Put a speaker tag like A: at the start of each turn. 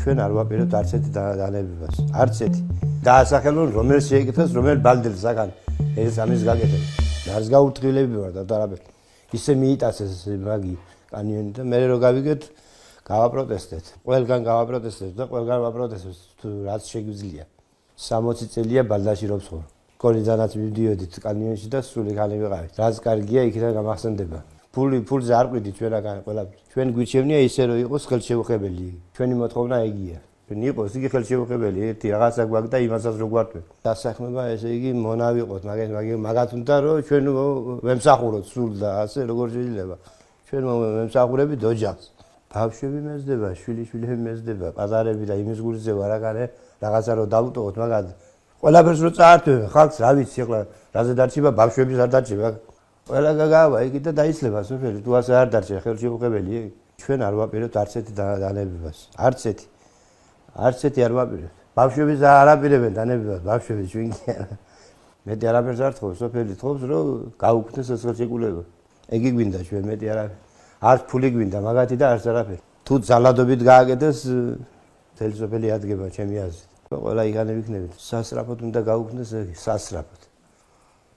A: ჩვენ არ ვაპირებთ არც ერთი დანებებას. არც ერთი. დაასახელონ რომელ შეეკითხეს, რომელ ბალდელს საგან ეს ამის გაკეთება. არც გაურთრილები ვარ და არაფერ. ისე მიიტაცეს მაგი კანიონი და მე რო გავიგეთ გავაპროტესტეთ. ყველგან გავაპროტესტეთ და ყველგან ვაპროტესტეთ თუ რაც შეგვიძლია. 60 წელია ბალდაში რო ვცხოვრ. კორიდანაც მივდიოდით კანიონში და სული ხანი ვიყავით. რაც კარგია იქიდან გამახსენდება. ფულზე არ ყიდით ჩვენაგან ყველაფერი. ჩვენ გვიჩვენია ისე რომ იყოს ხელშეუხებელი. ჩვენი მოთხოვნა ეგია. ჩვენ იყოს იგი ხელშეუხებელი, ერთი რაღაცა გვაქვს და იმასაც რო გვართვენ. დასაქმება ესე იგი მონავიყოთ, მაგათ უნდა რომ ჩვენ ვემსახუროთ სულ და ასე როგორ შეიძლება. ჩვენ ვემსახურებით ოჯახს. ბავშვები მეზდება, შვილიშვილები მეზდება, პაზარები და იმის გულზე ვარაგანე რაღაცა რო დავუტოვოთ მაგათ. ყველაფერს რო წაართვევენ ხალხს, რა ვიცი ახლა რაზე დარჩება, ბავშვების არ დარჩება. ყველა გავა იგი და დაიცლება სოფელი, თუ ასე არ დარჩა ხელშეუხებელი. ჩვენ არ ვაპირებთ არც ერთი დანებებას. არც ერთი. არც ერთი არ ვაპირებთ. ბავშვების არ აპირებენ დანებებას, ბავშვები ჩვენ კი არა. მეტი არაფერს არ თხოვს, სოფელი თხოვს რომ გაუქმდეს ეს ხელშეკრულება. ეგი გვინდა ჩვენ მეტი არაფერი. არც ფული გვინდა მაგათი და არც არაფერი. თუ ძალადობით გააკეთეს მთელი სოფელი ადგება ჩემი აზრით. ყველა იქანე ვიქნებით. სასწრაფოდ უნდა გაუქმდეს ეს სასწრაფოდ.